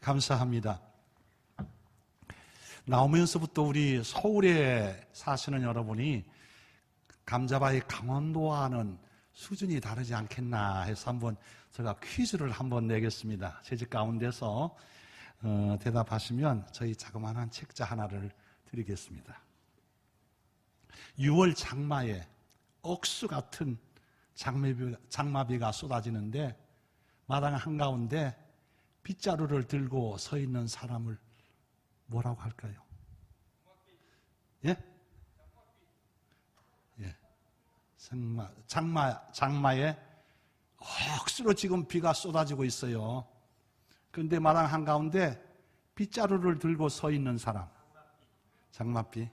감사합니다. 나오면서부터 우리 서울에 사시는 여러분이 감자바위 강원도와는 수준이 다르지 않겠나 해서 한번 제가 퀴즈를 한번 내겠습니다. 제 집 가운데서 대답하시면 저희 자그마한 책자 하나를 드리겠습니다. 6월 장마에 억수 같은 장마비가 쏟아지는데 마당 한가운데 빗자루를 들고 서 있는 사람을 뭐라고 할까요? 예? 예. 장마에 억수로 지금 비가 쏟아지고 있어요. 그런데 마당 한가운데 빗자루를 들고 서 있는 사람. 장맛비.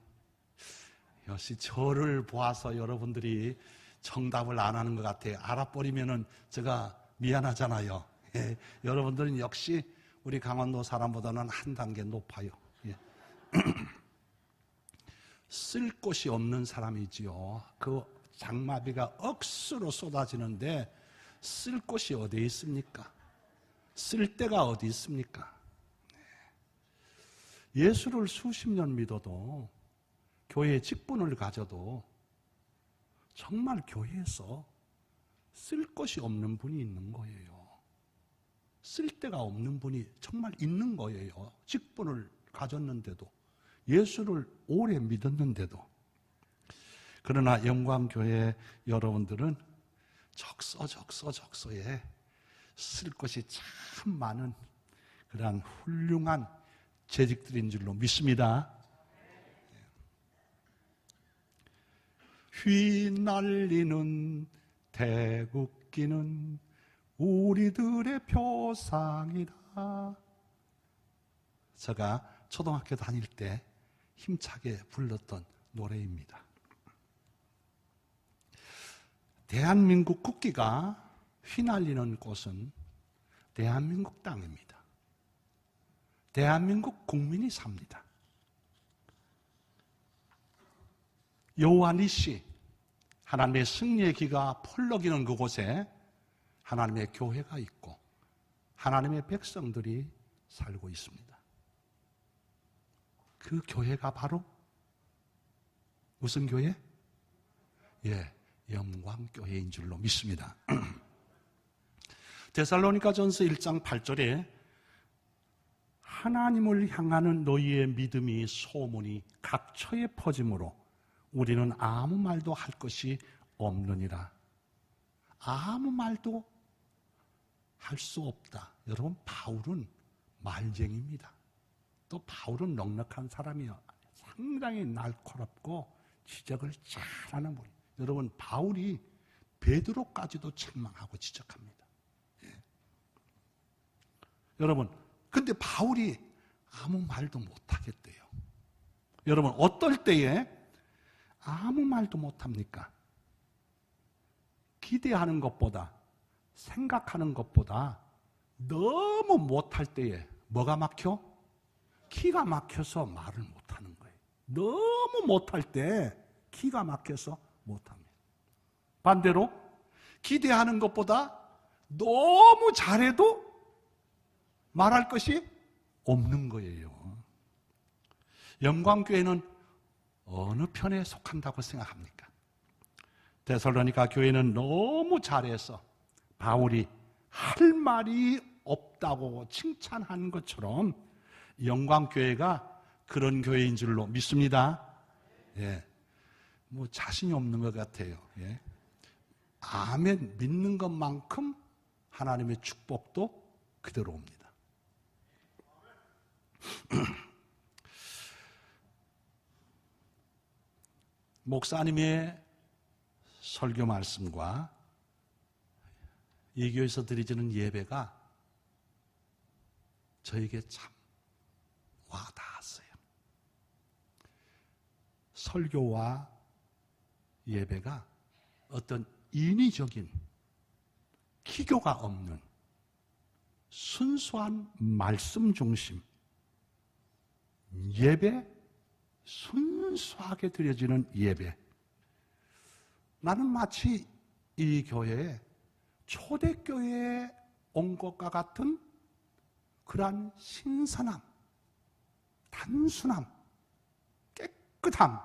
역시 저를 보아서 여러분들이 정답을 안 하는 것 같아요. 알아버리면은 제가 미안하잖아요. 예. 여러분들은 역시 우리 강원도 사람보다는 한 단계 높아요. 예. 쓸 곳이 없는 사람이지요. 그 장마비가 억수로 쏟아지는데 쓸 곳이 어디 있습니까? 쓸 데가 어디 있습니까? 예수를 수십 년 믿어도 교회 직분을 가져도 정말 교회에서 쓸 것이 없는 분이 있는 거예요. 쓸 데가 없는 분이 정말 있는 거예요. 직분을 가졌는데도, 예수를 오래 믿었는데도. 그러나 영광교회 여러분들은 적서에 쓸 것이 참 많은 그러한 훌륭한 재직들인 줄로 믿습니다. 휘날리는 태극기는 우리들의 표상이다. 제가 초등학교 다닐 때 힘차게 불렀던 노래입니다. 대한민국 국기가 휘날리는 곳은 대한민국 땅입니다. 대한민국 국민이 삽니다. 여호와 니시, 하나님의 승리의 기가 펄럭이는 그곳에 하나님의 교회가 있고 하나님의 백성들이 살고 있습니다. 그 교회가 바로 무슨 교회? 예, 영광교회인 줄로 믿습니다. 데살로니가전서 1장 8절에 하나님을 향하는 너희의 믿음이 소문이 각처에 퍼짐으로 우리는 아무 말도 할 것이 없느니라. 아무 말도 할 수 없다. 여러분, 바울은 말쟁이입니다. 또 바울은 넉넉한 사람이요. 상당히 날카롭고 지적을 잘하는 분이에요. 여러분, 바울이 베드로까지도 책망하고 지적합니다. 예. 여러분, 근데 바울이 아무 말도 못하겠대요. 여러분, 어떨 때에 아무 말도 못합니까? 기대하는 것보다, 생각하는 것보다 너무 못할 때에 뭐가 막혀? 기가 막혀서 말을 못하는 거예요. 너무 못할 때 기가 막혀서 못합니다. 반대로 기대하는 것보다 너무 잘해도 말할 것이 없는 거예요. 영광교회는 어느 편에 속한다고 생각합니까? 데살로니가 교회는 너무 잘해서 바울이 할 말이 없다고 칭찬한 것처럼 영광교회가 그런 교회인 줄로 믿습니다. 예. 뭐 자신이 없는 것 같아요. 예. 아멘 믿는 것만큼 하나님의 축복도 그대로 옵니다. 목사님의 설교 말씀과 이 교회에서 드리지는 예배가 저에게 참 와닿았어요. 설교와 예배가 어떤 인위적인 기교가 없는 순수한 말씀 중심 예배, 순수하게 드려지는 예배. 나는 마치 이 교회에 초대교회에 온 것과 같은 그러한 신선함, 단순함, 깨끗함.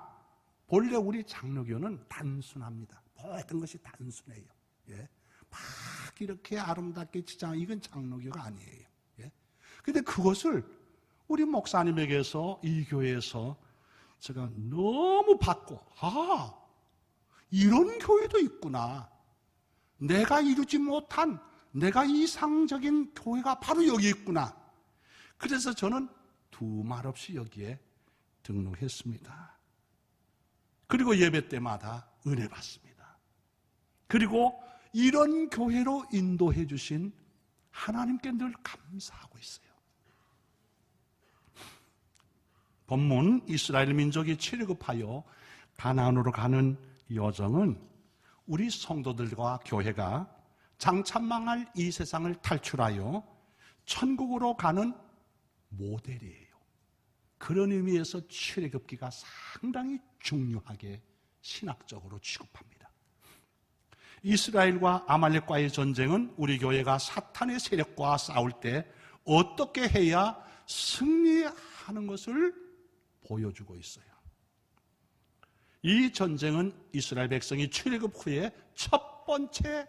본래 우리 장로교는 단순합니다. 모든 것이 단순해요. 예. 막 이렇게 아름답게 치장, 이건 장로교가 아니에요. 예. 근데 그것을 우리 목사님에게서, 이 교회에서 제가 너무 받고, 이런 교회도 있구나. 내가 이루지 못한, 내가 이상적인 교회가 바로 여기 있구나. 그래서 저는 두말 없이 여기에 등록했습니다. 그리고 예배 때마다 은혜 받습니다. 그리고 이런 교회로 인도해 주신 하나님께 늘 감사하고 있어요. 본문 이스라엘 민족이 출애굽하여 가나안으로 가는 여정은 우리 성도들과 교회가 장차 망할 이 세상을 탈출하여 천국으로 가는 모델이에요. 그런 의미에서 출애굽기가 상당히 중요하게 신학적으로 취급합니다. 이스라엘과 아말렉과의 전쟁은 우리 교회가 사탄의 세력과 싸울 때 어떻게 해야 승리하는 것을 보여주고 있어요. 이 전쟁은 이스라엘 백성이 출애굽 후에 첫 번째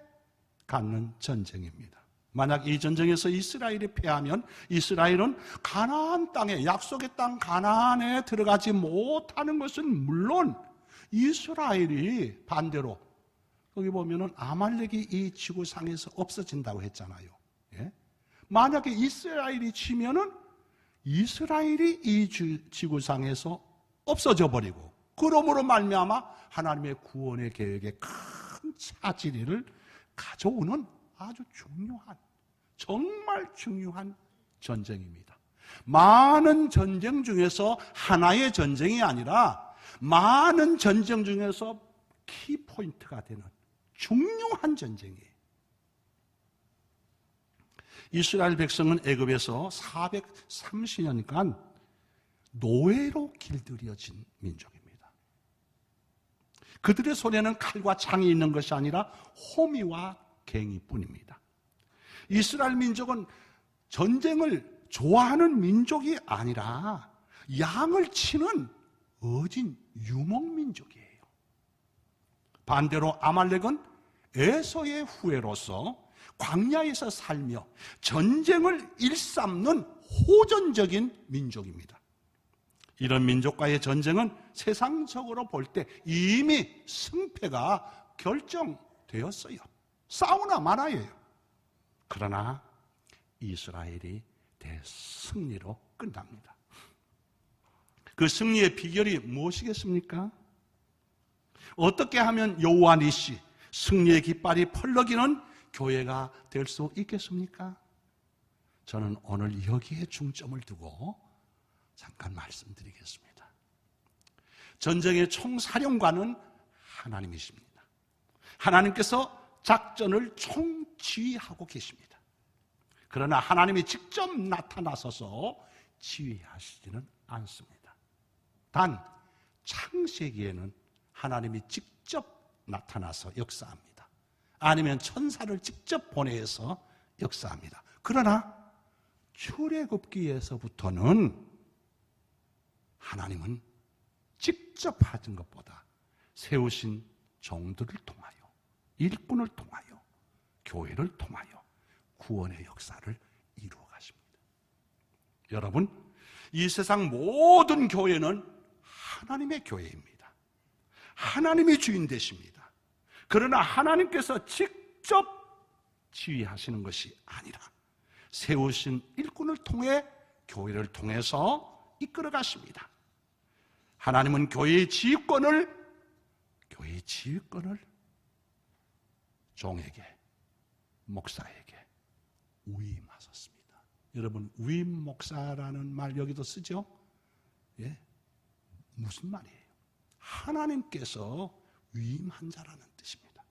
갖는 전쟁입니다. 만약 이 전쟁에서 이스라엘이 패하면 이스라엘은 가나안 땅에, 약속의 땅 가나안에 들어가지 못하는 것은 물론 이스라엘이 반대로, 거기 보면은 아말렉이 이 지구상에서 없어진다고 했잖아요. 예? 만약에 이스라엘이 치면은 이스라엘이 이 지구상에서 없어져 버리고, 그러므로 말미암아 하나님의 구원의 계획에 큰 차질을 가져오는 아주 중요한, 정말 중요한 전쟁입니다. 많은 전쟁 중에서 하나의 전쟁이 아니라 많은 전쟁 중에서 키포인트가 되는 중요한 전쟁이에요. 이스라엘 백성은 애굽에서 430년간 노예로 길들여진 민족입니다. 그들의 손에는 칼과 창이 있는 것이 아니라 호미와 갱이뿐입니다. 이스라엘 민족은 전쟁을 좋아하는 민족이 아니라 양을 치는 어진 유목민족이에요. 반대로 아말렉은 에서의 후예로서 광야에서 살며 전쟁을 일삼는 호전적인 민족입니다. 이런 민족과의 전쟁은 세상적으로 볼 때 이미 승패가 결정되었어요. 싸우나 마나예요. 그러나 이스라엘이 대승리로 끝납니다. 그 승리의 비결이 무엇이겠습니까? 어떻게 하면 여호와 니시, 승리의 깃발이 펄럭이는 교회가 될 수 있겠습니까? 저는 오늘 여기에 중점을 두고 잠깐 말씀드리겠습니다. 전쟁의 총사령관은 하나님이십니다. 하나님께서 작전을 총지휘하고 계십니다. 그러나 하나님이 직접 나타나셔서 지휘하시지는 않습니다. 단 창세기에는 하나님이 직접 나타나서 역사합니다. 아니면 천사를 직접 보내서 역사합니다. 그러나 출애굽기에서부터는 하나님은 직접 하신 것보다 세우신 종들을 통하여, 일꾼을 통하여, 교회를 통하여 구원의 역사를 이루어 가십니다. 여러분, 이 세상 모든 교회는 하나님의 교회입니다. 하나님이 주인 되십니다. 그러나 하나님께서 직접 지휘하시는 것이 아니라 세우신 일꾼을 통해 교회를 통해서 이끌어 가십니다. 하나님은 교회의 지휘권을 종에게, 목사에게 위임하셨습니다. 여러분, 위임 목사라는 말 여기도 쓰죠? 예? 무슨 말이에요? 하나님께서 위임한 자라는 뜻입니다.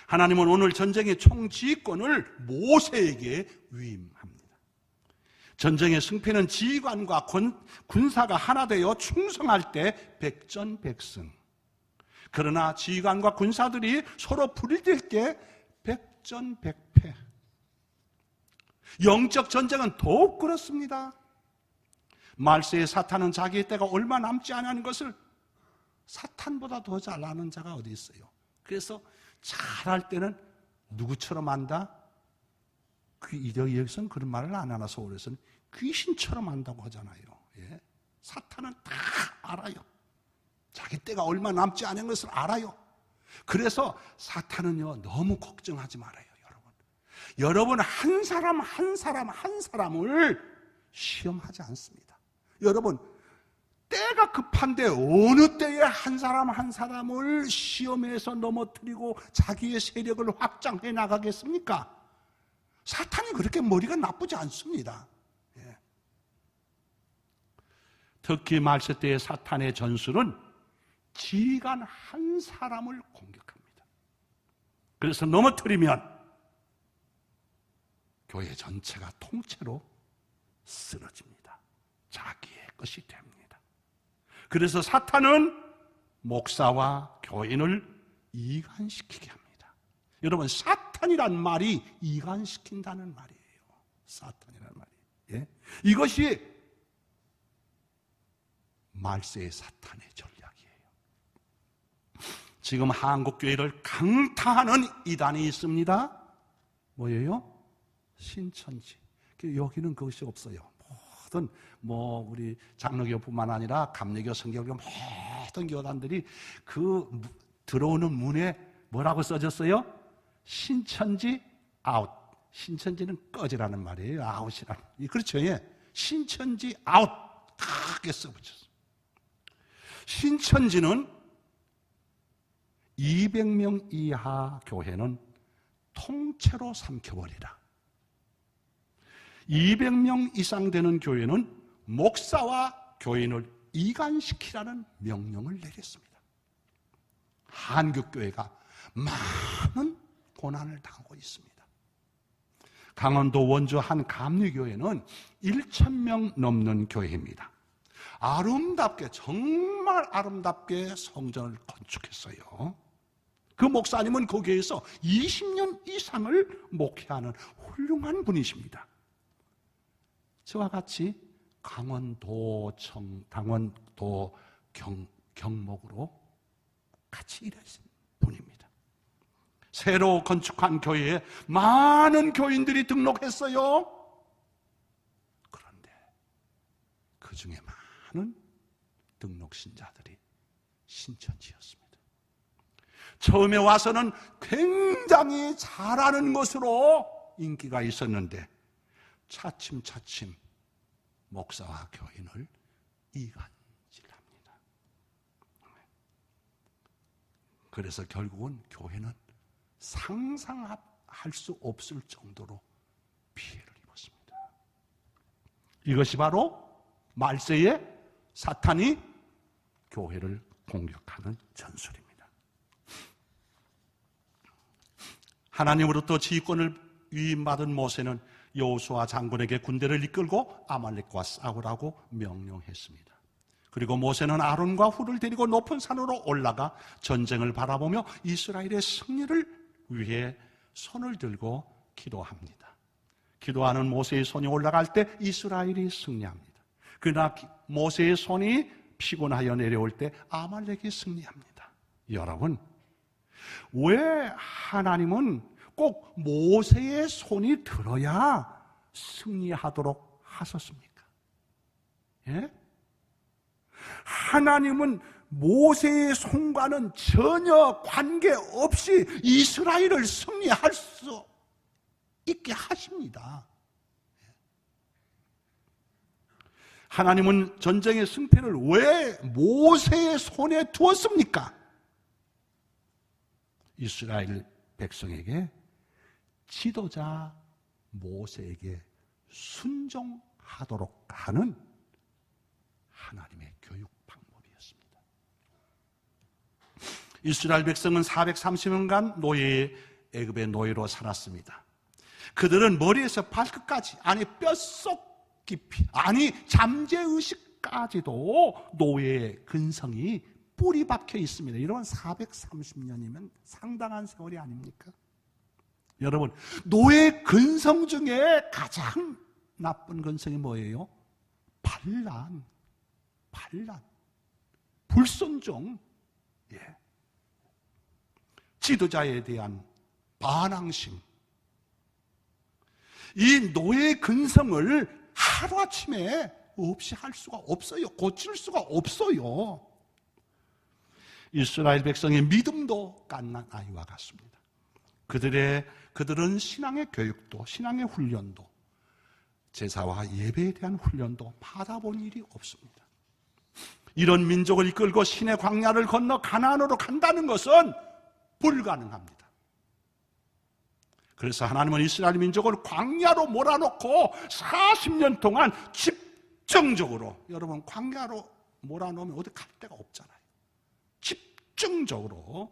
하나님은 오늘 전쟁의 총지휘권을 모세에게 위임합니다. 전쟁의 승패는 지휘관과 군사가 하나 되어 충성할 때 백전백승. 그러나 지휘관과 군사들이 서로 부딪힐 때 백전백패. 영적 전쟁은 더욱 그렇습니다. 말세의 사탄은 자기의 때가 얼마 남지 않은 것을 사탄보다 더 잘 아는 자가 어디 있어요? 그래서 잘할 때는 누구처럼 안다? 여기서는 그런 말을 안 하나 서울에서는 귀신처럼 안다고 하잖아요. 예? 사탄은 다 알아요. 자기 때가 얼마 남지 않은 것을 알아요. 그래서 사탄은요, 너무 걱정하지 말아요, 여러분. 여러분 한 사람 한 사람을 시험하지 않습니다. 여러분 때가 급한데 어느 때에 한 사람 한 사람을 시험해서 넘어뜨리고 자기의 세력을 확장해 나가겠습니까? 사탄이 그렇게 머리가 나쁘지 않습니다. 예. 특히 말세 때의 사탄의 전술은 지휘관 한 사람을 공격합니다. 그래서 넘어뜨리면 교회 전체가 통째로 쓰러집니다. 자기의 것이 됩니다. 그래서 사탄은 목사와 교인을 이간시키게 합니다. 여러분, 사탄이란 말이 이간시킨다는 말이에요. 사탄이란 말이. 예? 이것이 말세의 사탄의 전략이에요. 지금 한국교회를 강타하는 이단이 있습니다. 뭐예요? 신천지. 여기는 그것이 없어요. 모든 우리 장로교뿐만 아니라 감리교, 성결교 모든 교단들이 그 들어오는 문에 뭐라고 써졌어요? 신천지 아웃. 신천지는 꺼지라는 말이에요. 아웃이라는. 그렇죠. 예. 신천지 아웃. 크게 써붙였어요. 신천지는 200명 이하 교회는 통째로 삼켜버리라. 200명 이상 되는 교회는 목사와 교인을 이간시키라는 명령을 내렸습니다. 한국교회가 많은 고난을 당하고 있습니다. 강원도 원주 한 감리교회는 1,000명 넘는 교회입니다. 아름답게, 정말 아름답게 성전을 건축했어요. 그 목사님은 그 교회에서 20년 이상을 목회하는 훌륭한 분이십니다. 저와 같이 강원도 경목으로 같이 일하신 분입니다. 새로 건축한 교회에 많은 교인들이 등록했어요. 그런데 그 중에 많은 등록 신자들이 신천지였습니다. 처음에 와서는 굉장히 잘하는 것으로 인기가 있었는데 차츰차츰 목사와 교인을 이간질합니다. 그래서 결국은 교회는 상상할 수 없을 정도로 피해를 입었습니다. 이것이 바로 말세에 사탄이 교회를 공격하는 전술입니다. 하나님으로부터 지휘권을 위임받은 모세는 여호수아 장군에게 군대를 이끌고 아말렉과 싸우라고 명령했습니다. 그리고 모세는 아론과 훌을 데리고 높은 산으로 올라가 전쟁을 바라보며 이스라엘의 승리를 위해 손을 들고 기도합니다. 기도하는 모세의 손이 올라갈 때 이스라엘이 승리합니다. 그러나 모세의 손이 피곤하여 내려올 때 아말렉이 승리합니다. 여러분, 왜 하나님은 꼭 모세의 손이 들어야 승리하도록 하셨습니까? 예? 하나님은 모세의 손과는 전혀 관계없이 이스라엘을 승리할 수 있게 하십니다. 하나님은 전쟁의 승패를 왜 모세의 손에 두었습니까? 이스라엘 백성에게 지도자 모세에게 순종하도록 하는 하나님의 교육 방법이었습니다. 이스라엘 백성은 430년간 애굽의 노예로 살았습니다. 그들은 머리에서 발끝까지, 아니 뼛속 깊이, 아니 잠재의식까지도 노예의 근성이 뿌리 박혀 있습니다. 이러면 430년이면 상당한 세월이 아닙니까? 여러분, 노예 근성 중에 가장 나쁜 근성이 뭐예요? 반란, 불순종, 지도자에 대한 반항심. 이 노예 근성을 하루아침에 없이 할 수가 없어요. 고칠 수가 없어요. 이스라엘 백성의 믿음도 갓난 아이와 같습니다. 그들은 신앙의 교육도, 신앙의 훈련도, 제사와 예배에 대한 훈련도 받아본 일이 없습니다. 이런 민족을 이끌고 신의 광야를 건너 가나안으로 간다는 것은 불가능합니다. 그래서 하나님은 이스라엘 민족을 광야로 몰아놓고 40년 동안 집중적으로, 여러분 광야로 몰아놓으면 어디 갈 데가 없잖아요. 집중적으로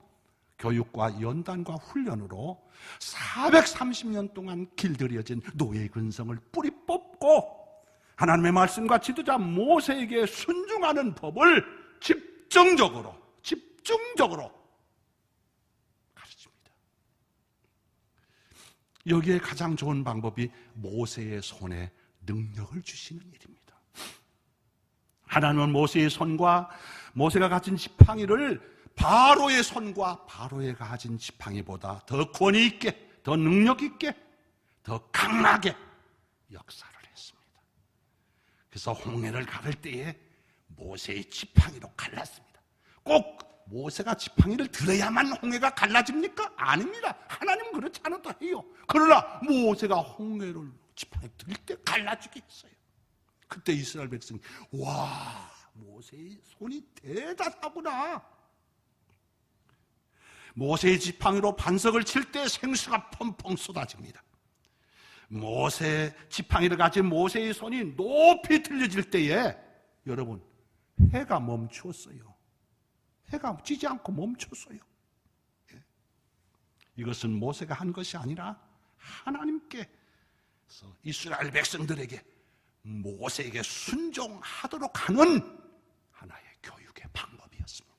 교육과 연단과 훈련으로 430년 동안 길들여진 노예 근성을 뿌리 뽑고 하나님의 말씀과 지도자 모세에게 순종하는 법을 집중적으로 가르칩니다. 여기에 가장 좋은 방법이 모세의 손에 능력을 주시는 일입니다. 하나님은 모세의 손과 모세가 가진 지팡이를 바로의 손과 바로의 가진 지팡이보다 더 권위 있게, 더 능력 있게, 더 강하게 역사를 했습니다. 그래서 홍해를 가를 때에 모세의 지팡이로 갈랐습니다. 꼭 모세가 지팡이를 들어야만 홍해가 갈라집니까? 아닙니다. 하나님은 그렇지 않아도 해요. 그러나 모세가 홍해를 지팡이 들 때 갈라지게 했어요. 그때 이스라엘 백성이 와, 모세의 손이 대단하구나. 모세의 지팡이로 반석을 칠 때 생수가 펑펑 쏟아집니다. 모세 지팡이를 가진 모세의 손이 높이 들려질 때에 여러분 해가 멈추었어요. 해가 지지 않고 멈췄어요. 이것은 모세가 한 것이 아니라 하나님께서 이스라엘 백성들에게 모세에게 순종하도록 하는 하나의 교육의 방법이었습니다.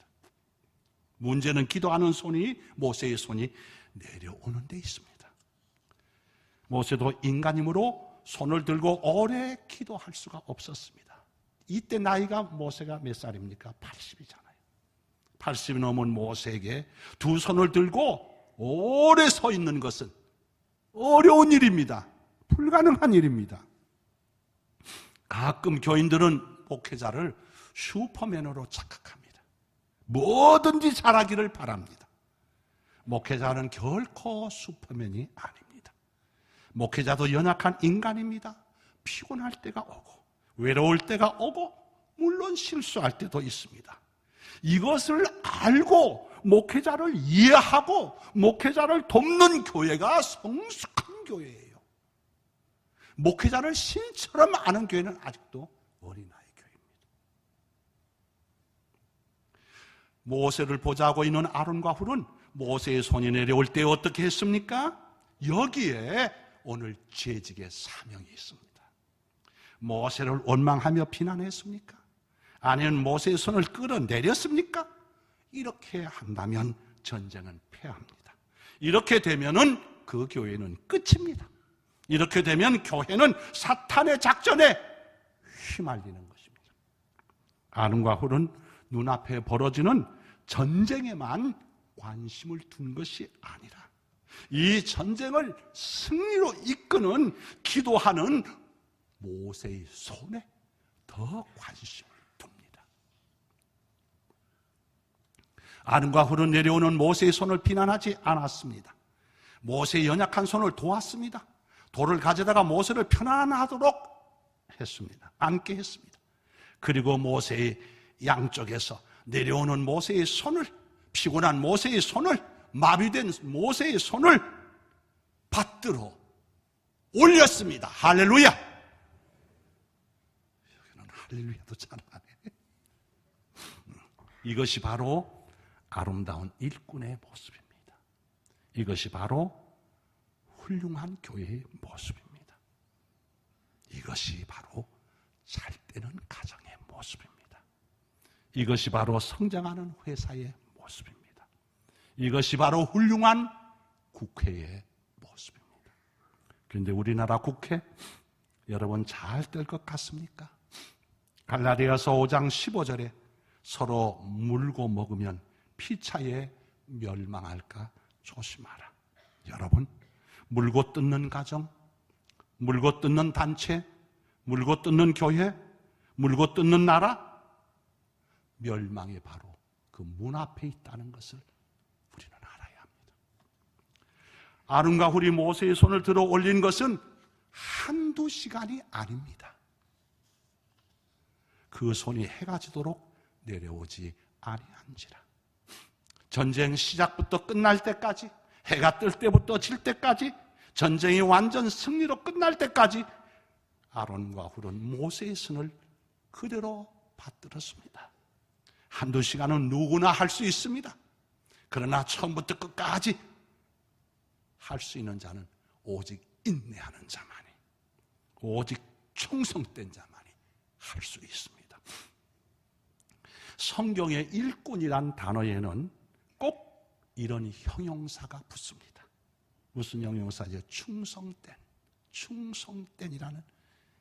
문제는 기도하는 손이, 모세의 손이 내려오는 데 있습니다. 모세도 인간이므로 손을 들고 오래 기도할 수가 없었습니다. 이때 나이가 모세가 몇 살입니까? 80이잖아요. 80이 넘은 모세에게 두 손을 들고 오래 서 있는 것은 어려운 일입니다. 불가능한 일입니다. 가끔 교인들은 목회자를 슈퍼맨으로 착각합니다. 뭐든지 잘하기를 바랍니다. 목회자는 결코 슈퍼맨이 아닙니다. 목회자도 연약한 인간입니다. 피곤할 때가 오고 외로울 때가 오고 물론 실수할 때도 있습니다. 이것을 알고 목회자를 이해하고 목회자를 돕는 교회가 성숙한 교회예요. 목회자를 신처럼 아는 교회는 아직도 어린아이 교회입니다. 모세를 보좌하고 있는 아론과 훌은 모세의 손이 내려올 때 어떻게 했습니까? 여기에 오늘 재직의 사명이 있습니다. 모세를 원망하며 비난했습니까? 아니면 모세의 손을 끌어내렸습니까? 이렇게 한다면 전쟁은 패합니다. 이렇게 되면은 그 교회는 끝입니다. 이렇게 되면 교회는 사탄의 작전에 휘말리는 것입니다. 아론과 훌은 눈앞에 벌어지는 전쟁에만 관심을 둔 것이 아니라 이 전쟁을 승리로 이끄는 기도하는 모세의 손에 더 관심을 둡니다. 아론과 훌은 내려오는 모세의 손을 비난하지 않았습니다. 모세의 연약한 손을 도왔습니다. 돌을 가져다가 모세를 편안하도록 했습니다. 앉게 했습니다. 그리고 모세의 양쪽에서 내려오는 모세의 손을, 피곤한 모세의 손을, 마비된 모세의 손을 받들어 올렸습니다. 할렐루야! 여기는 할렐루야도 잘 안 해. 이것이 바로 아름다운 일꾼의 모습입니다. 이것이 바로 훌륭한 교회의 모습입니다. 이것이 바로 잘 되는 가정의 모습입니다. 이것이 바로 성장하는 회사의 모습입니다. 이것이 바로 훌륭한 국회의 모습입니다. 그런데 우리나라 국회 여러분 잘 될 것 같습니까? 갈라디아서 5장 15절에 서로 물고 먹으면 피차에 멸망할까 조심하라. 여러분, 물고 뜯는 가정, 물고 뜯는 단체, 물고 뜯는 교회, 물고 뜯는 나라, 멸망이 바로 그 문 앞에 있다는 것을 우리는 알아야 합니다. 아론과 훌이 모세의 손을 들어 올린 것은 한두 시간이 아닙니다. 그 손이 해가 지도록 내려오지 아니한지라. 전쟁 시작부터 끝날 때까지, 해가 뜰 때부터 질 때까지, 전쟁이 완전 승리로 끝날 때까지 아론과 훌은 모세의 손을 그대로 받들었습니다. 한두 시간은 누구나 할 수 있습니다. 그러나 처음부터 끝까지 할 수 있는 자는 오직 인내하는 자만이, 오직 충성된 자만이 할 수 있습니다. 성경의 일꾼이란 단어에는 꼭 이런 형용사가 붙습니다. 무슨 형용사죠? 충성된이라는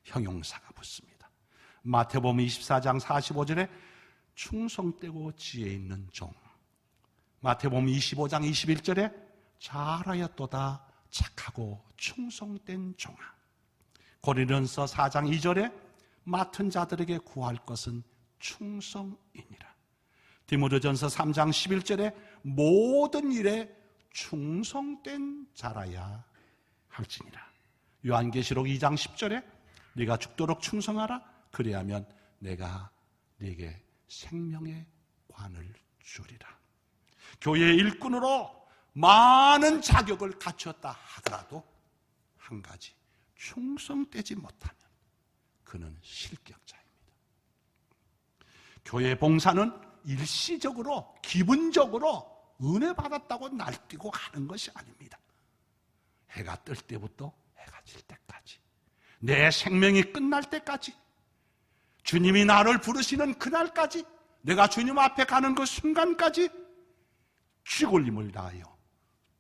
형용사가 붙습니다. 마태복음 24장 45절에 충성되고 지혜 있는 종, 마태복음 25장 21절에 잘하였도다 착하고 충성된 종아, 고린도전서 4장 2절에 맡은 자들에게 구할 것은 충성이니라. 디모데전서 3장 11절에 모든 일에 충성된 자라야 할지니라. 요한계시록 2장 10절에 네가 죽도록 충성하라. 그리하면 내가 네게 생명의 관을 주리라. 교회의 일꾼으로 많은 자격을 갖췄다 하더라도 한 가지, 충성되지 못하면 그는 실격자입니다. 교회 봉사는 일시적으로, 기분적으로 은혜 받았다고 날뛰고 가는 것이 아닙니다. 해가 뜰 때부터 해가 질 때까지, 내 생명이 끝날 때까지, 주님이 나를 부르시는 그날까지, 내가 주님 앞에 가는 그 순간까지 죽을 힘을 다하여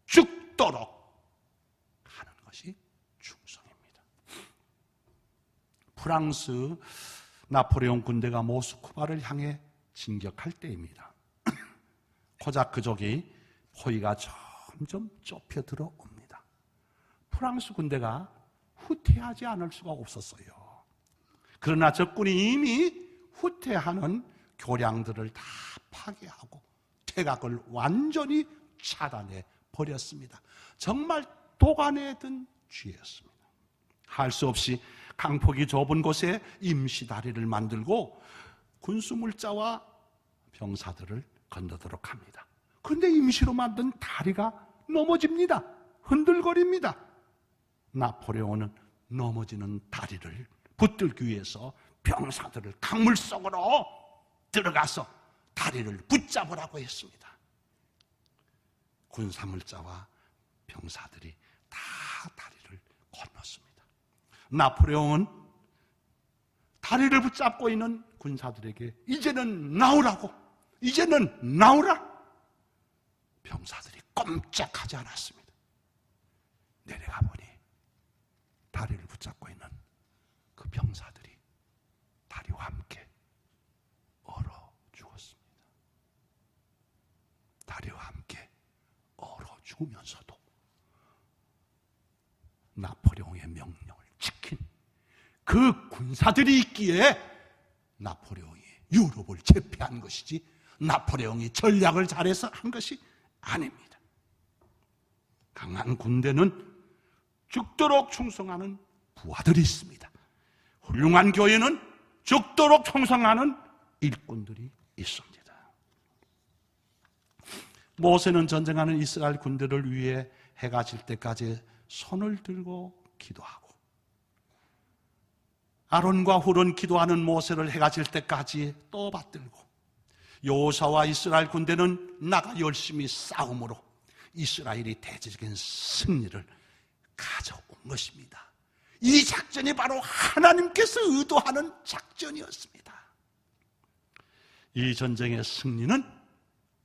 죽도록 하는 것이 충성입니다. 프랑스 나폴레옹 군대가 모스크바를 향해 진격할 때입니다. 코자크족이 포위가 점점 좁혀 들어옵니다. 프랑스 군대가 후퇴하지 않을 수가 없었어요. 그러나 적군이 이미 후퇴하는 교량들을 다 파괴하고 퇴각을 완전히 차단해 버렸습니다. 정말 도가내든 쥐였습니다. 할 수 없이 강폭이 좁은 곳에 임시 다리를 만들고 군수물자와 병사들을 건너도록 합니다. 그런데 임시로 만든 다리가 넘어집니다. 흔들거립니다. 나폴레옹은 넘어지는 다리를 붙들기 위해서 병사들을 강물 속으로 들어가서 다리를 붙잡으라고 했습니다. 군사물자와 병사들이 다 다리를 건넜습니다. 나폴레옹은 다리를 붙잡고 있는 군사들에게 이제는 나오라고, 이제는 나오라. 병사들이 꼼짝하지 않았습니다. 내려가 보니 다리를 붙잡고 있는 그 병사들이 다리와 함께 얼어 죽었습니다. 다리와 함께 얼어 죽으면서도 나폴레옹의 명령을 지킨 그 군사들이 있기에 나폴레옹이 유럽을 제패한 것이지 나폴레옹이 전략을 잘해서 한 것이 아닙니다. 강한 군대는 죽도록 충성하는 부하들이 있습니다. 훌륭한 교회는 죽도록 충성하는 일꾼들이 있습니다. 모세는 전쟁하는 이스라엘 군대를 위해 해가 질 때까지 손을 들고 기도하고, 아론과 훌은 기도하는 모세를 해가 질 때까지 또 받들고, 여호수아와 이스라엘 군대는 나가 열심히 싸움으로 이스라엘이 대대적인 승리를 가져온 것입니다. 이 작전이 바로 하나님께서 의도하는 작전이었습니다. 이 전쟁의 승리는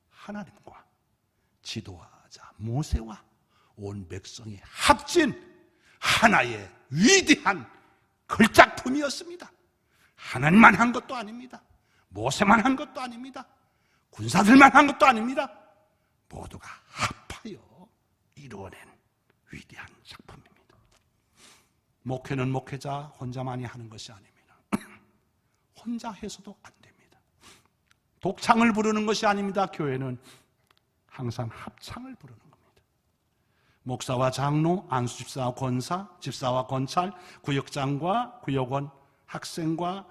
하나님과 지도자자 모세와 온 백성이 합친 하나의 위대한 걸작품이었습니다. 하나님만 한 것도 아닙니다. 모세만 한 것도 아닙니다. 군사들만 한 것도 아닙니다. 모두가 합하여 이루어낸 위대한 작품입니다. 목회는 목회자 혼자만이 하는 것이 아닙니다. 혼자 해서도 안 됩니다. 독창을 부르는 것이 아닙니다. 교회는 항상 합창을 부르는 겁니다. 목사와 장로, 안수집사와 권사, 집사와 권찰, 구역장과 구역원, 학생과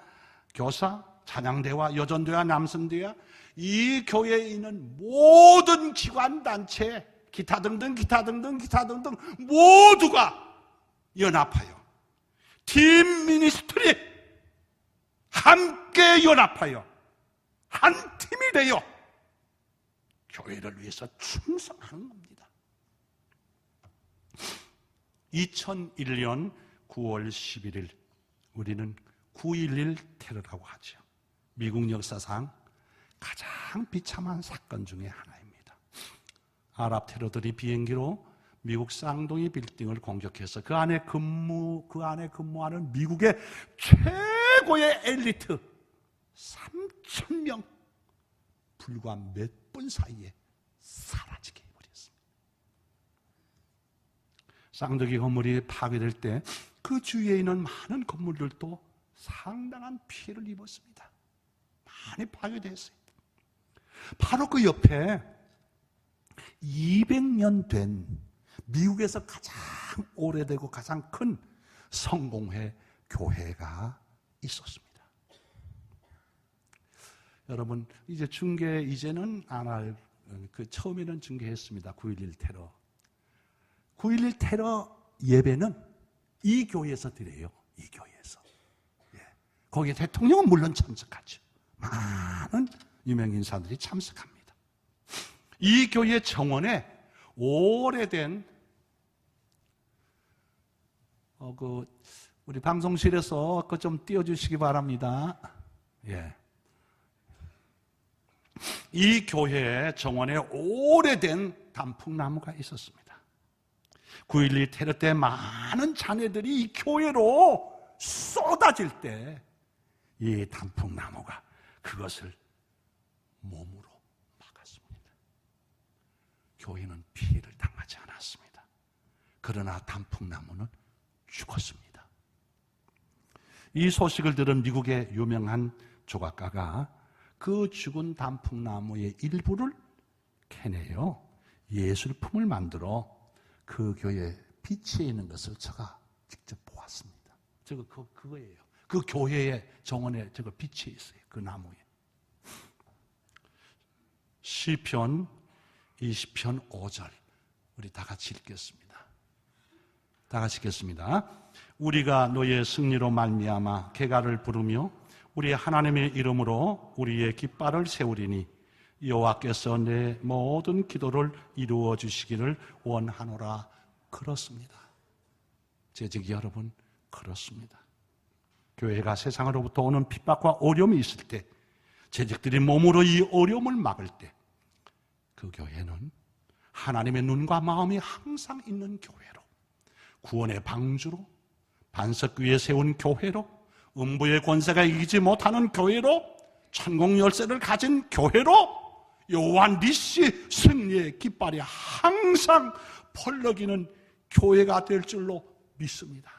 교사, 찬양대와 여전대와 남선대와 이 교회에 있는 모든 기관단체, 기타 등등 모두가 연합하여 팀 미니스트리 함께 연합하여 한 팀이 되어 교회를 위해서 충성하는 겁니다. 2001년 9월 11일 우리는 9.11 테러라고 하죠. 미국 역사상 가장 비참한 사건 중에 하나입니다. 아랍 테러들이 비행기로 미국 쌍둥이 빌딩을 공격해서 그 안에 근무하는 미국의 최고의 엘리트 3,000명 불과 몇 분 사이에 사라지게 해버렸습니다. 쌍둥이 건물이 파괴될 때 그 주위에 있는 많은 건물들도 상당한 피해를 입었습니다. 많이 파괴됐어요. 바로 그 옆에 200년 된 미국에서 가장 오래되고 가장 큰 성공회 교회가 있었습니다. 여러분, 이제 이제는 안 할, 처음에는 중계했습니다. 9.11 테러. 9.11 테러 예배는 이 교회에서 드려요. 이 교회에서. 예. 거기에 대통령은 물론 참석하죠. 많은 유명 인사들이 참석합니다. 이 교회 정원에 오래된 우리 방송실에서 그거 좀 띄워주시기 바랍니다. 예. 이 교회 정원에 오래된 단풍나무가 있었습니다. 9.12 테러 때 많은 자녀들이 이 교회로 쏟아질 때 이 단풍나무가 그것을 몸으로 막았습니다. 교회는 피해를 당하지 않았습니다. 그러나 단풍나무는 죽었습니다. 이 소식을 들은 미국의 유명한 조각가가 그 죽은 단풍나무의 일부를 캐내요 예술품을 만들어 그 교회 빛에 있는 것을 제가 직접 보았습니다. 그거예요. 그 교회의 정원에 저거 빛이 있어요. 그 나무에. 시편 20편 5절 우리 다 같이 읽겠습니다. 다 같이 읽겠습니다. 우리가 너의 승리로 말미암아 개가를 부르며 우리 하나님의 이름으로 우리의 깃발을 세우리니 여호와께서 내 모든 기도를 이루어 주시기를 원하노라. 그렇습니다. 재직이 여러분, 그렇습니다. 교회가 세상으로부터 오는 핍박과 어려움이 있을 때, 재직들이 몸으로 이 어려움을 막을 때, 그 교회는 하나님의 눈과 마음이 항상 있는 교회로, 구원의 방주로, 반석 위에 세운 교회로, 음부의 권세가 이기지 못하는 교회로, 천국 열쇠를 가진 교회로, 여호와 니시 승리의 깃발이 항상 펄럭이는 교회가 될 줄로 믿습니다.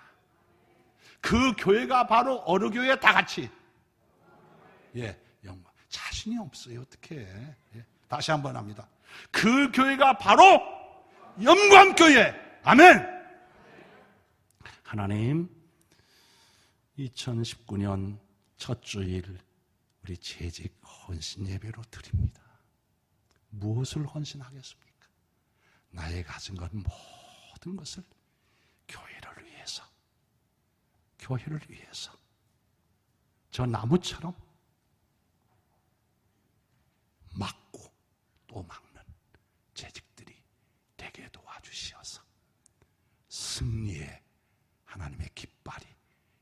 그 교회가 바로 어느 교회 다 같이 영광. 자신이 없어요. 어떻게 다시 한번 합니다. 그 교회가 바로 영광교회. 아멘. 하나님, 2019년 첫 주일 우리 재직 헌신 예배로 드립니다. 무엇을 헌신하겠습니까? 나의 가진 것 모든 것을 교회를 위해서 저 나무처럼 막고 또 막는 재직들이 되게 도와주시어서 승리의 하나님의 깃발이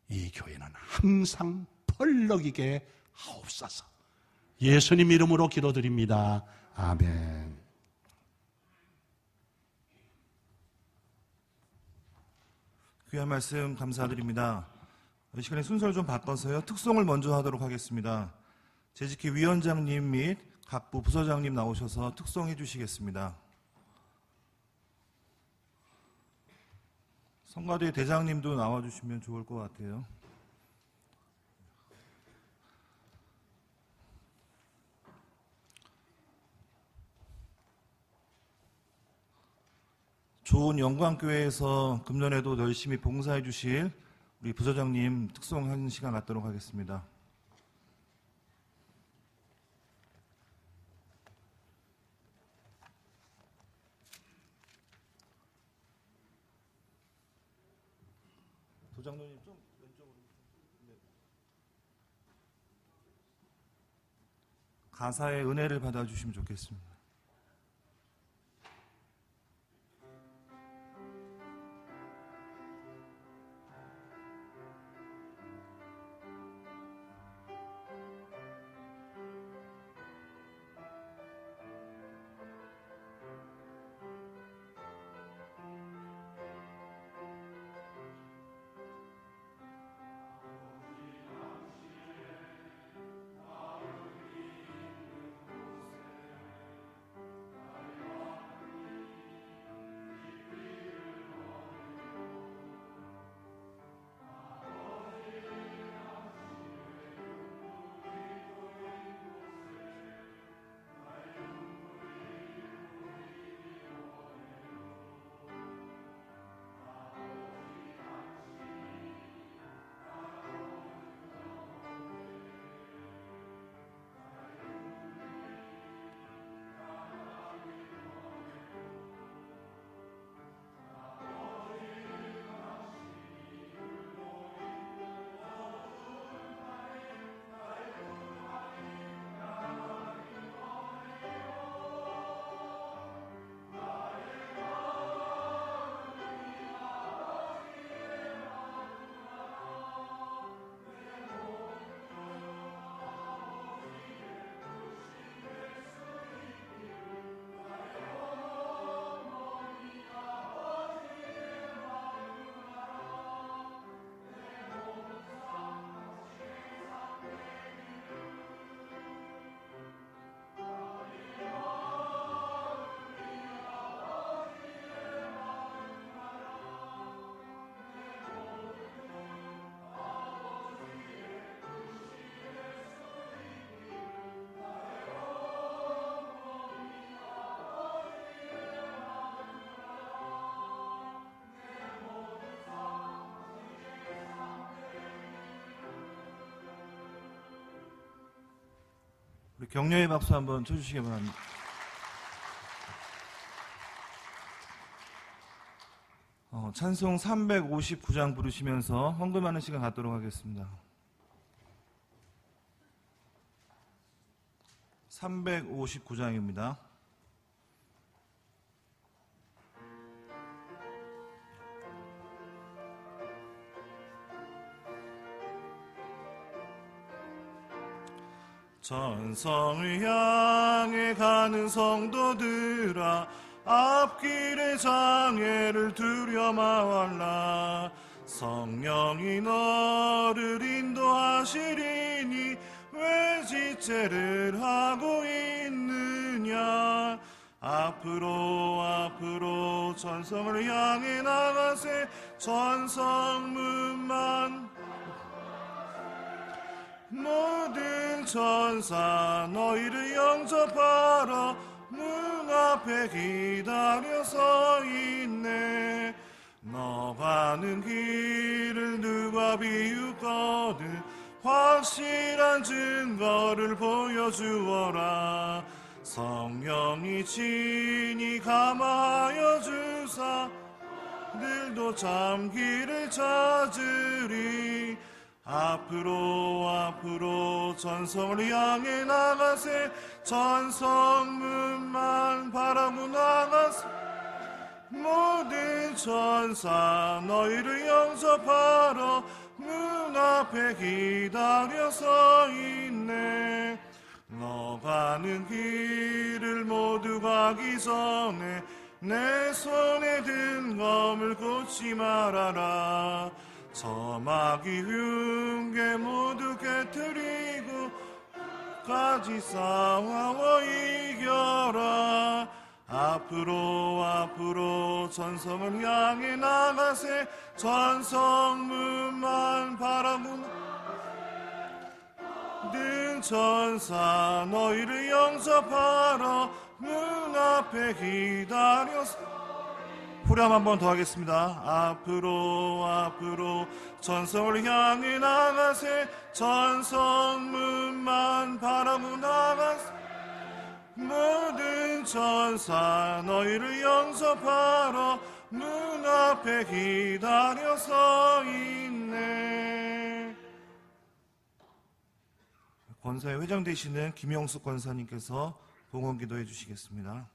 이 교회는 항상 펄럭이게 하옵소서. 예수님 이름으로 기도드립니다. 아멘. 귀한 말씀 감사드립니다. 이 시간에 순서를 좀 바꿔서요. 특송을 먼저 하도록 하겠습니다. 재직기 위원장님 및 각부 부서장님 나오셔서 특송해 주시겠습니다. 성가대 대장님도 나와주시면 좋을 것 같아요. 좋은 영광교회에서 금년에도 열심히 봉사해 주실 우리 부서장님 특송하는 시간 갖도록 하겠습니다. 도장로님 좀 왼쪽으로. 네. 가사의 은혜를 받아주시면 좋겠습니다. 우리 격려의 박수 한번 쳐주시기 바랍니다. 찬송 359장 부르시면서 헌금하는 시간 갖도록 하겠습니다. 359장입니다. 전성을 향해 가는 성도들아, 앞길의 장애를 두려 말라. 성령이 너를 인도하시리니 왜 지체를 하고 있느냐. 앞으로 전성을 향해 나가세. 전성문만 모든 천사 너희를 영접하러 문 앞에 기다려 서 있네. 너 가는 길을 누가 비웃거든 확실한 증거를 보여주어라. 성령이 친히 감화하여 주사 늘도 잠기를 찾으리. 앞으로 전성을 향해 나가세. 전성문만 바라고 나가세. 모든 천사 너희를 영접하러 문 앞에 기다려 서 있네. 너 가는 길을 모두 가기 전에 내 손에 든 검을 꽂지 말아라. 저 마귀 흉계 모두 깨뜨리고 까지 싸워 이겨라. 앞으로 전성을 향해 나가세. 전성문만 바라보는 전사 너희를 영접하러 문 앞에 기다려서. 후렴 한 번 더 하겠습니다. 앞으로 전성을 향해 나가세. 전성문만 바라보 나가세. 모든 전사 너희를 영접하러 문 앞에 기다려서 있네. 권사의 회장 되시는 김영숙 권사님께서 봉헌 기도해 주시겠습니다.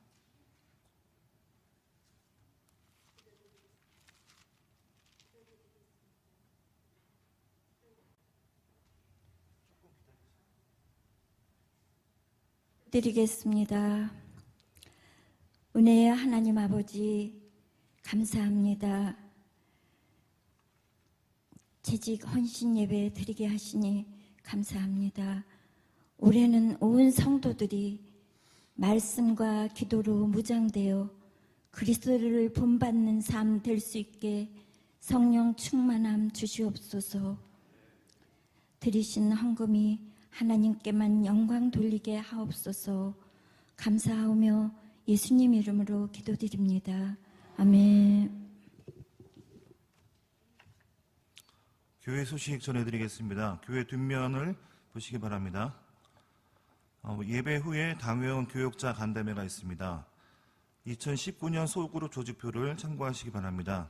드리겠습니다. 은혜의 하나님 아버지, 감사합니다. 재직 헌신 예배 드리게 하시니 감사합니다. 올해는 온 성도들이 말씀과 기도로 무장되어 그리스도를 본받는 삶 될 수 있게 성령 충만함 주시옵소서. 드리신 헌금이 하나님께만 영광 돌리게 하옵소서. 감사하며 예수님 이름으로 기도드립니다. 아멘. 교회 소식 전해드리겠습니다. 교회 뒷면을 보시기 바랍니다. 예배 후에 당회원 교역자 간담회가 있습니다. 2019년 소그룹 조직표를 참고하시기 바랍니다.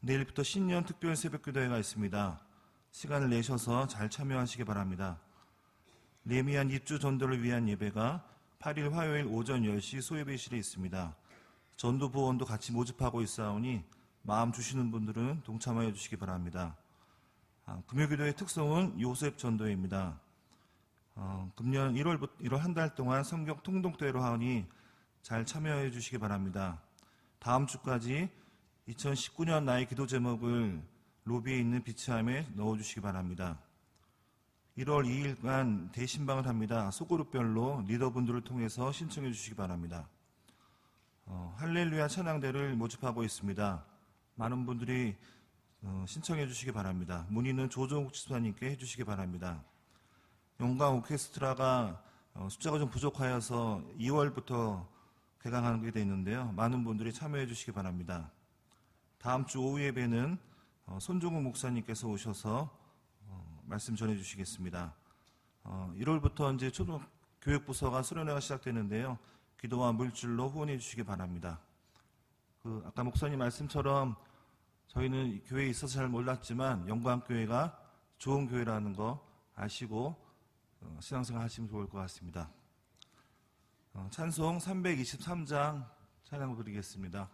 내일부터 신년 특별 새벽기도회가 있습니다. 시간을 내셔서 잘 참여하시기 바랍니다. 레미안 입주 전도를 위한 예배가 8일 화요일 오전 10시 소예배실에 있습니다. 전도 보원도 같이 모집하고 있사오니 마음 주시는 분들은 동참하여 주시기 바랍니다. 금요기도의 특성은 요셉 전도회입니다. 금년 1월 한 달 동안 성경 통독대회로 하오니 잘 참여해 주시기 바랍니다. 다음 주까지 2019년 나의 기도 제목을 로비에 있는 비치함에 넣어주시기 바랍니다. 1월 2일간 대신방을 합니다. 소그룹별로 리더분들을 통해서 신청해 주시기 바랍니다. 할렐루야 찬양대를 모집하고 있습니다. 많은 분들이 신청해 주시기 바랍니다. 문의는 조정욱 집사님께 해주시기 바랍니다. 영광 오케스트라가 숫자가 좀 부족하여서 2월부터 개강하게 되어 있는데요. 많은 분들이 참여해 주시기 바랍니다. 다음 주 오후 예배는 손종욱 목사님께서 오셔서 말씀 전해 주시겠습니다. 1월부터 이제 초등교육부서가 수련회가 시작되는데요. 기도와 물질로 후원해 주시기 바랍니다. 아까 목사님 말씀처럼 저희는 교회에 있어서 잘 몰랐지만 영광교회가 좋은 교회라는 거 아시고 신앙생활 하시면 좋을 것 같습니다. 찬송 323장 찬양 드리겠습니다.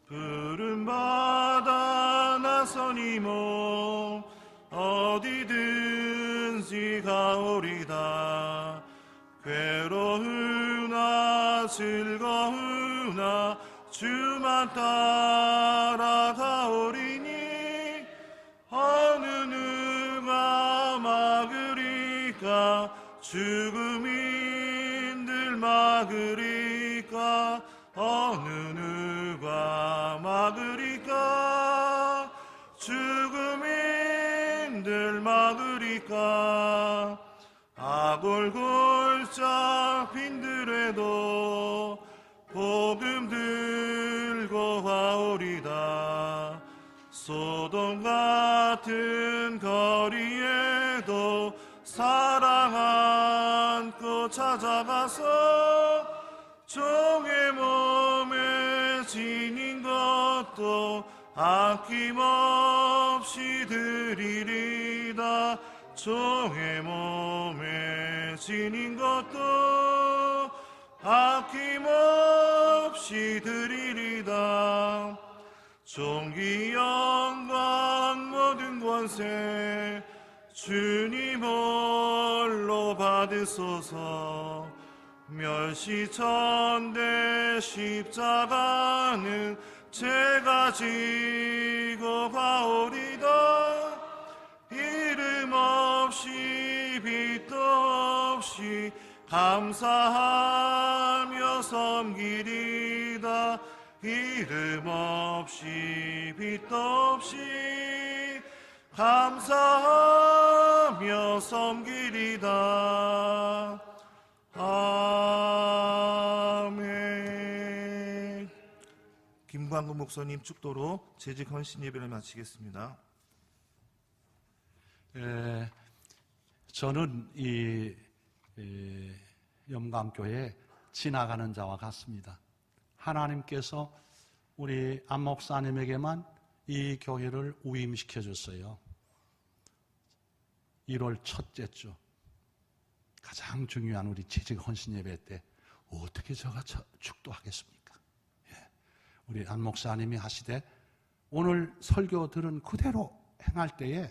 푸른 바다 나서니 몸 어디든지 가오리다. 괴로우나 즐거우나 주만 따라가오리니 어느 누가 막으리까. 죽음인들 막으리까. 어느 누가 막으리까. 죽음인들 막으리까. 아골골짝 빈들에도 복음 들고 가오리다. 소돔 같은 거리에도 사랑 안고 찾아가서 종의 몸에 지닌 것도 아낌없이 드리리다. 종의 몸에 지닌 것도 아낌없이 드리리다. 존귀 영광 모든 것 권세 주님 홀로 받으소서. 멸시천대 십자가는 제가 지고 가오리다. 이름 없이 빛도 없이 감사하며 섬기리다. 이름 없이 빛도 없이 감사하며 섬기리다. 아멘. 김광근 목사님 축도로 재직 헌신 예배를 마치겠습니다. 저는 이 염감교회 지나가는 자와 같습니다. 하나님께서 우리 안 목사님에게만 이 교회를 위임시켜 줬어요. 1월 첫째 주 가장 중요한 우리 재직 헌신 예배 때 어떻게 제가 축도하겠습니까? 우리 안 목사님이 하시되 오늘 설교 들은 그대로 행할 때에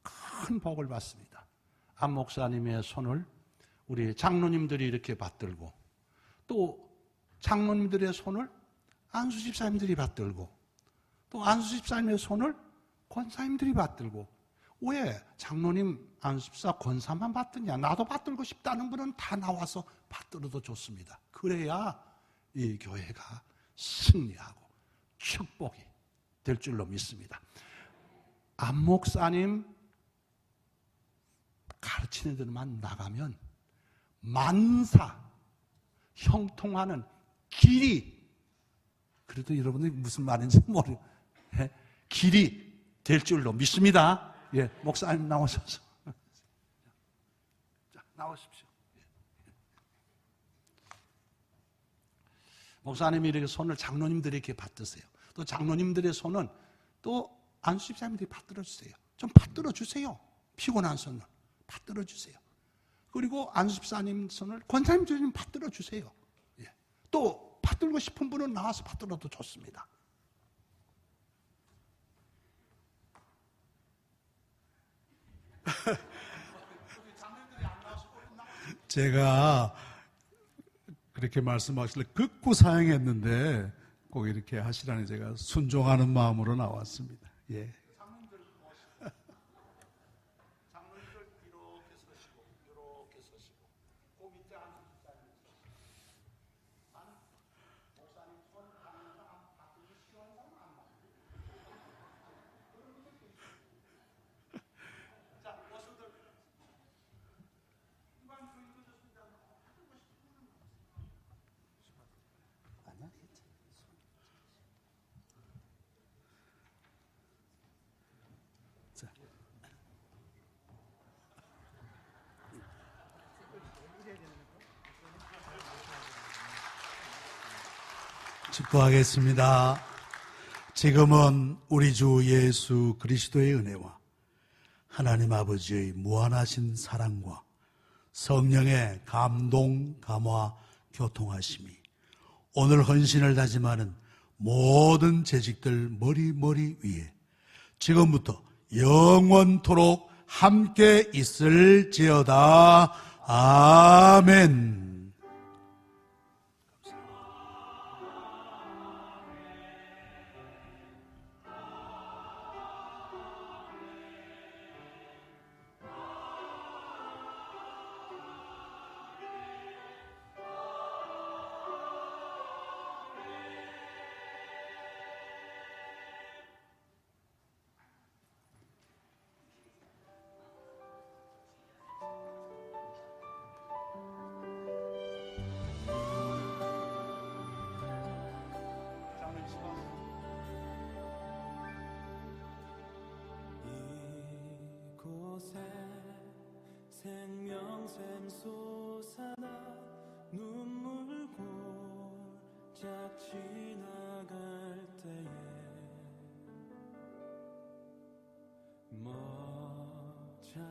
큰 복을 받습니다. 안 목사님의 손을 우리 장로님들이 이렇게 받들고 또 장로님들의 손을 안수 집사님들이 받들고 또 안수 집사님의 손을 권사님들이 받들고 왜 장로님, 안수 집사, 권사만 받드냐? 나도 받들고 싶다는 분은 다 나와서 받들어도 좋습니다. 그래야 이 교회가 승리하고 축복이 될 줄로 믿습니다. 안 목사님 가르치는 데만 나가면 만사 형통하는 길이, 그래도 여러분들이 무슨 말인지 모르, 길이 될 줄로 믿습니다. 예, 목사님 나오셔서 자, 나오십시오. 목사님이 이렇게 손을 장로님들이 이렇게 받드세요. 또 장로님들의 손은 또 안수집사님들이 받들어 주세요. 좀 받들어 주세요. 피곤한 손을 받들어 주세요. 그리고 안수집사님 손을 권사님들이 좀 받들어 주세요. 예. 또 받들고 싶은 분은 나와서 받들어도 좋습니다. 제가 그렇게 말씀하실래 극구 사양했는데 꼭 이렇게 하시라니 제가 순종하는 마음으로 나왔습니다. 예. 축도하겠습니다. 지금은 우리 주 예수 그리스도의 은혜와 하나님 아버지의 무한하신 사랑과 성령의 감동, 감화, 교통하심이 오늘 헌신을 다짐하는 모든 재직들 머리 위에 지금부터 영원토록 함께 있을지어다. 아멘. 생명샘 솟아나 눈물 골짝 지나갈 때에 먹잖아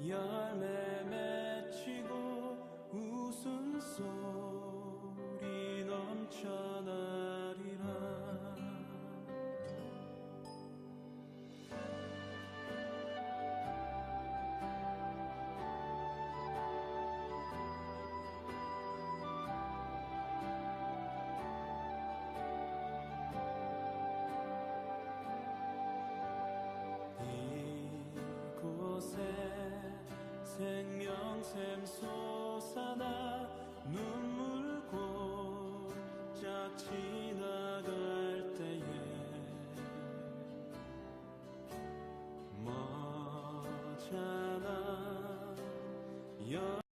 열매 맺히고 웃음소리 넘쳐나리라 샘